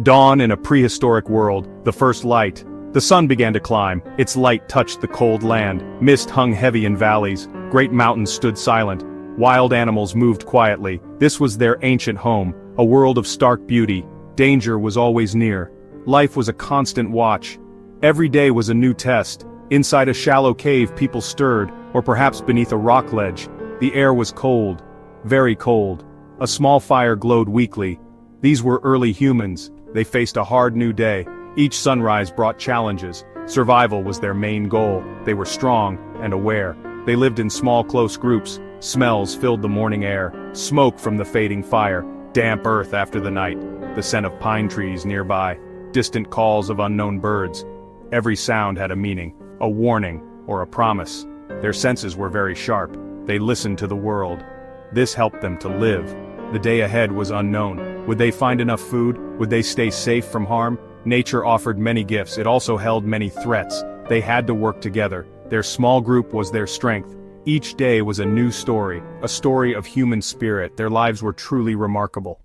Dawn in a prehistoric world, the first light. The sun began to climb, its light touched the cold land, mist hung heavy in valleys, great mountains stood silent, wild animals moved quietly. This was their ancient home, a world of stark beauty. Danger was always near. Life was a constant watch. Every day was a new test. Inside a shallow cave people stirred, or perhaps beneath a rock ledge. The air was cold, very cold. A small fire glowed weakly. These were early humans. They faced a hard new day. Each sunrise brought challenges. Survival was their main goal. They were strong and aware. They lived in small close groups. Smells filled the morning air. Smoke from the fading fire. Damp earth after the night. The scent of pine trees nearby. Distant calls of unknown birds. Every sound had a meaning, a warning, or a promise. Their senses were very sharp. They listened to the world. This helped them to live. The day ahead was unknown. Would they find enough food? Would they stay safe from harm? Nature offered many gifts. It also held many threats. They had to work together. Their small group was their strength. Each day was a new story, a story of human spirit. Their lives were truly remarkable.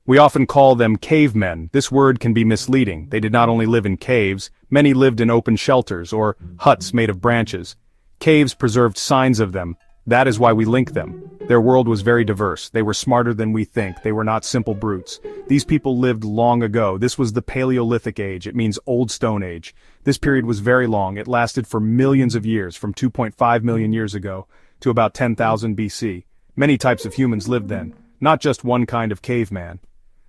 We often call them cavemen. This word can be misleading. They did not only live in caves, many lived in open shelters or huts made of branches. Caves preserved signs of them. That is why we link them. Their world was very diverse. They were smarter than we think. They were not simple brutes. These people lived long ago. This was the Paleolithic age. It means Old Stone Age. This period was very long. It lasted for millions of years, from 2.5 million years ago to about 10,000 BC. Many types of humans lived then, not just one kind of caveman.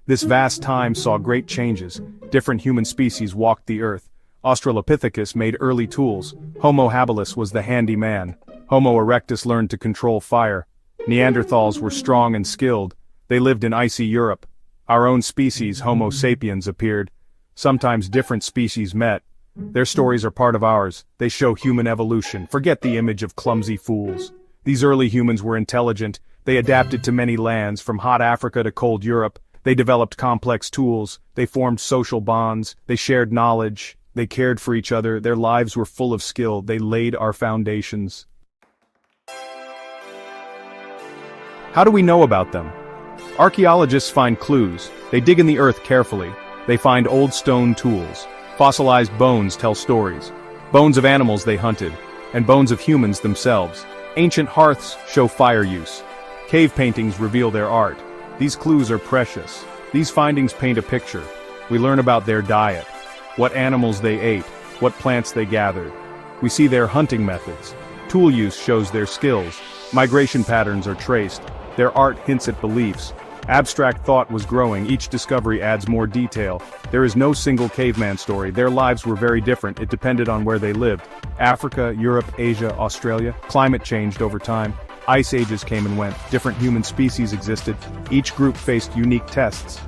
This vast time saw great changes. Different human species walked the earth. Australopithecus made early tools. Homo habilis was the handy man. Homo erectus learned to control fire. Neanderthals were strong and skilled. They lived in icy Europe. Our own species, Homo sapiens, appeared. Sometimes different species met. Their stories are part of ours. They show human evolution. Forget the image of clumsy fools. These early humans were intelligent. They adapted to many lands, from hot Africa to cold Europe. They developed complex tools. They formed social bonds. They shared knowledge. They cared for each other. Their lives were full of skill. They laid our foundations. How do we know about them? Archaeologists find clues. They dig in the earth carefully. They find old stone tools. Fossilized bones tell stories. Bones of animals they hunted, and bones of humans themselves. Ancient hearths show fire use. Cave paintings reveal their art. These clues are precious. These findings paint a picture. We learn about their diet, what animals they ate, what plants they gathered. We see their hunting methods. Tool use shows their skills. Migration patterns are traced. Their art hints at beliefs. Abstract thought was growing. Each discovery adds more detail. There is no single caveman story. Their lives were very different. It depended on where they lived. Africa, Europe, Asia, Australia. Climate changed over time. Ice ages came and went. Different human species existed. Each group faced unique tests.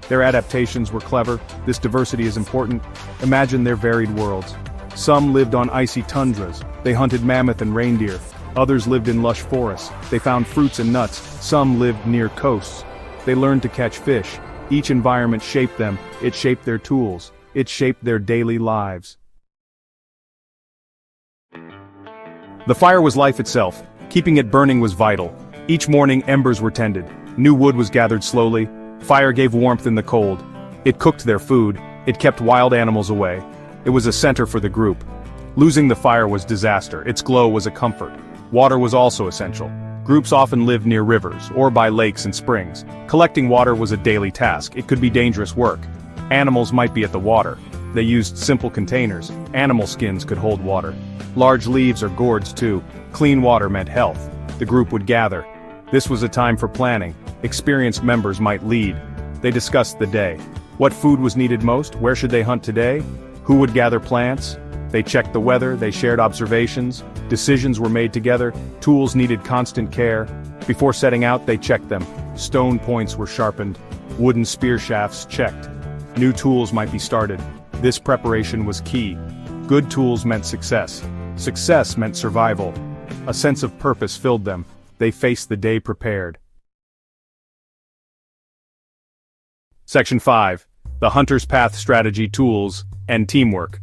Their adaptations were clever. This diversity is important. Imagine their varied worlds. Some lived on icy tundras. They hunted mammoth and reindeer. Others lived in lush forests. They found fruits and nuts. Some lived near coasts. They learned to catch fish. Each environment shaped them. It shaped their tools. It shaped their daily lives. The fire was life itself. Keeping it burning was vital. Each morning embers were tended. New wood was gathered slowly. Fire gave warmth in the cold. It cooked their food. It kept wild animals away. It was a center for the group. Losing the fire was disaster. Its glow was a comfort. Water was also essential. Groups often lived near rivers, or by lakes and springs. Collecting water was a daily task. It could be dangerous work. Animals might be at the water. They used simple containers. Animal skins could hold water. Large leaves or gourds too. Clean water meant health. The group would gather. This was a time for planning. Experienced members might lead. They discussed the day. What food was needed most? Where should they hunt today? Who would gather plants? They checked the weather. They shared observations. Decisions were made together. Tools needed constant care. Before setting out, they checked them. Stone points were sharpened. Wooden spear shafts checked. New tools might be started. This preparation was key. Good tools meant success. Success meant survival. A sense of purpose filled them. They faced the day prepared. Section 5. The Hunter's Path Strategy, Tools, and Teamwork.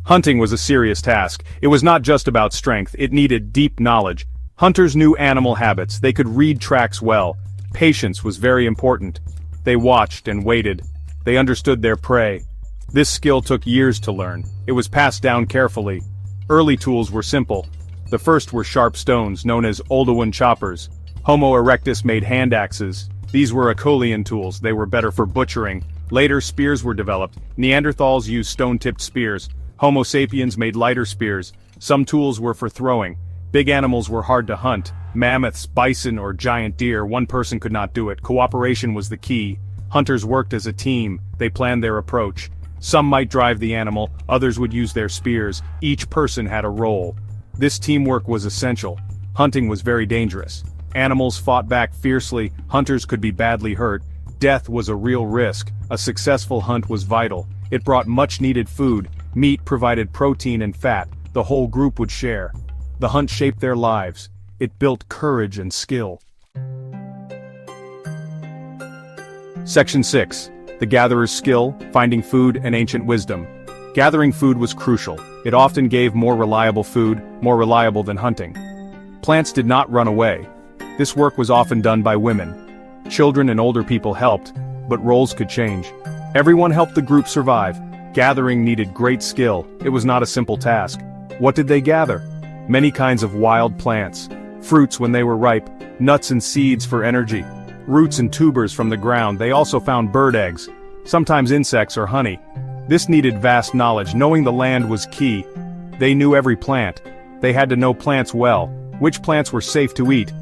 Hunting was a serious task. It was not just about strength, it needed deep knowledge. Hunters knew animal habits. They could read tracks well. Patience was very important. They watched and waited. They understood their prey. This skill took years to learn. It was passed down carefully. Early tools were simple. The first were sharp stones, known as Oldowan choppers. Homo erectus made hand axes. These were Acheulean tools, they were better for butchering. Later, spears were developed. Neanderthals used stone-tipped spears. Homo sapiens made lighter spears. Some tools were for throwing. Big animals were hard to hunt. Mammoths, bison, or giant deer, one person could not do it. Cooperation was the key. Hunters worked as a team. They planned their approach. Some might drive the animal, others would use their spears. Each person had a role. This teamwork was essential. Hunting was very dangerous. Animals fought back fiercely, hunters could be badly hurt. Death was a real risk. A successful hunt was vital. It brought much-needed food. Meat provided protein and fat. The whole group would share. The hunt shaped their lives. It built courage and skill. Section 6. The gatherer's skill, finding food, and ancient wisdom. Gathering food was crucial. It often gave more reliable food, more reliable than hunting. Plants did not run away. This work was often done by women. Children and older people helped, but roles could change. Everyone helped the group survive. Gathering needed great skill. It was not a simple task. What did they gather? Many kinds of wild plants. Fruits when they were ripe, nuts and seeds for energy. Roots and tubers from the ground. They also found bird eggs, sometimes insects or honey. This needed vast knowledge. Knowing the land was key. They knew every plant. They had to know plants well. Which plants were safe to eat?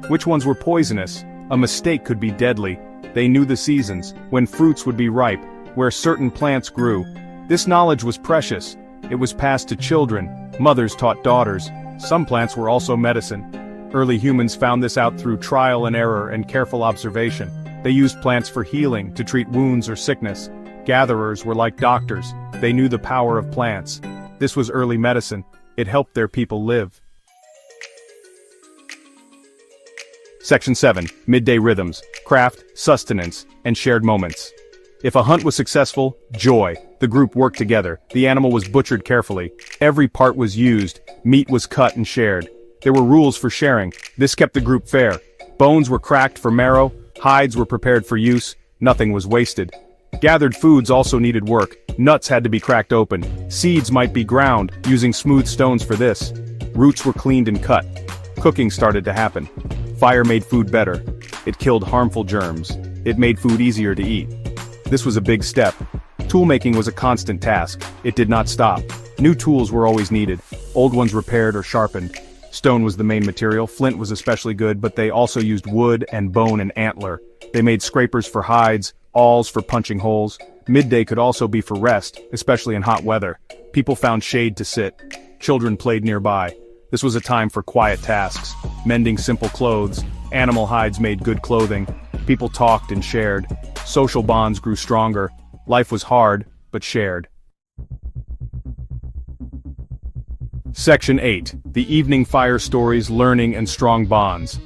Which ones were poisonous? A mistake could be deadly. They knew the seasons, when fruits would be ripe, where certain plants grew. This knowledge was precious. It was passed to children. Mothers taught daughters. Some plants were also medicine. Early humans found this out through trial and error and careful observation. They used plants for healing, to treat wounds or sickness. Gatherers were like doctors. They knew the power of plants. This was early medicine. It helped their people live. Section 7. Midday rhythms, craft, sustenance, and shared moments. If a hunt was successful, joy. The group worked together. The animal was butchered carefully. Every part was used. Meat was cut and shared. There were rules for sharing. This kept the group fair. Bones were cracked for marrow. Hides were prepared for use. Nothing was wasted. Gathered foods also needed work. Nuts had to be cracked open. Seeds might be ground, using smooth stones for this. Roots were cleaned and cut. Cooking started to happen. Fire made food better. It killed harmful germs. It made food easier to eat. This was a big step. Toolmaking was a constant task. It did not stop. New tools were always needed. Old ones repaired or sharpened. Stone was the main material. Flint was especially good, but they also used wood and bone and antler. They made scrapers for hides, awls for punching holes. Midday could also be for rest, especially in hot weather. People found shade to sit. Children played nearby. This was a time for quiet tasks. Mending simple clothes. Animal hides made good clothing. People talked and shared. Social bonds grew stronger. Life was hard, but shared. Section 8. The evening fire stories, learning, and strong bonds.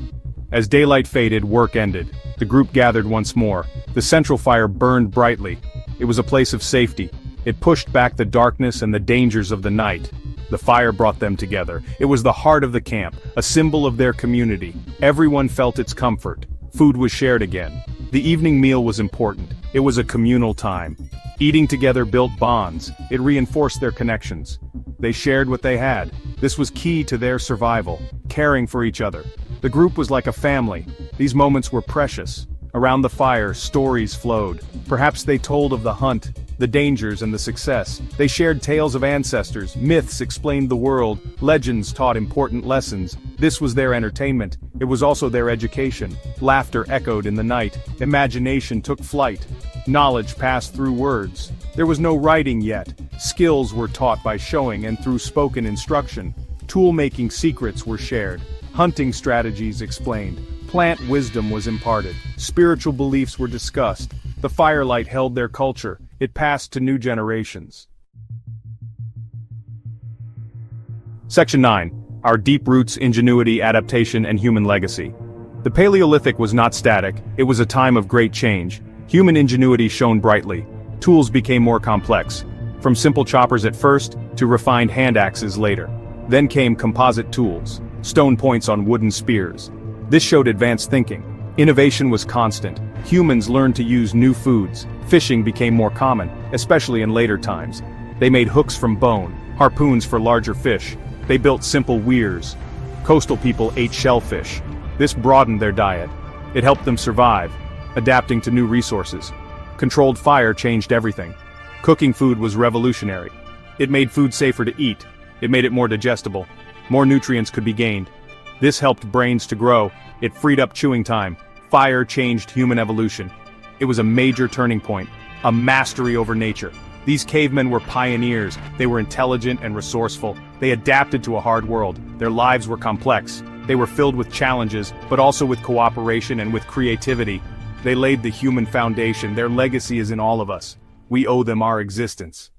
As daylight faded, work ended. The group gathered once more. The central fire burned brightly. It was a place of safety. It pushed back the darkness and the dangers of the night. The fire brought them together. It was the heart of the camp, a symbol of their community. Everyone felt its comfort. Food was shared again. The evening meal was important. It was a communal time. Eating together built bonds. It reinforced their connections. They shared what they had. This was key to their survival, caring for each other. The group was like a family. These moments were precious. Around the fire, stories flowed. Perhaps they told of the hunt, the dangers and the success. They shared tales of ancestors. Myths explained the world. Legends taught important lessons. This was their entertainment. It was also their education. Laughter echoed in the night. Imagination took flight. Knowledge passed through words. There was no writing yet. Skills were taught by showing and through spoken instruction. Tool-making secrets were shared. Hunting strategies explained. Plant wisdom was imparted. Spiritual beliefs were discussed. The firelight held their culture. It passed to new generations. Section 9. Our deep roots, ingenuity, adaptation, and human legacy. The Paleolithic was not static. It was a time of great change. Human ingenuity shone brightly. Tools became more complex. From simple choppers at first, to refined hand axes later. Then came composite tools. Stone points on wooden spears. This showed advanced thinking. Innovation was constant. Humans learned to use new foods. Fishing became more common, especially in later times. They made hooks from bone, harpoons for larger fish. They built simple weirs. Coastal people ate shellfish. This broadened their diet. It helped them survive, adapting to new resources. Controlled fire changed everything. Cooking food was revolutionary. It made food safer to eat. It made it more digestible. More nutrients could be gained. This helped brains to grow. It freed up chewing time. Fire changed human evolution. It was a major turning point, a mastery over nature. These cavemen were pioneers. They were intelligent and resourceful. They adapted to a hard world. Their lives were complex. They were filled with challenges, but also with cooperation and with creativity. They laid the human foundation. Their legacy is in all of us. We owe them our existence.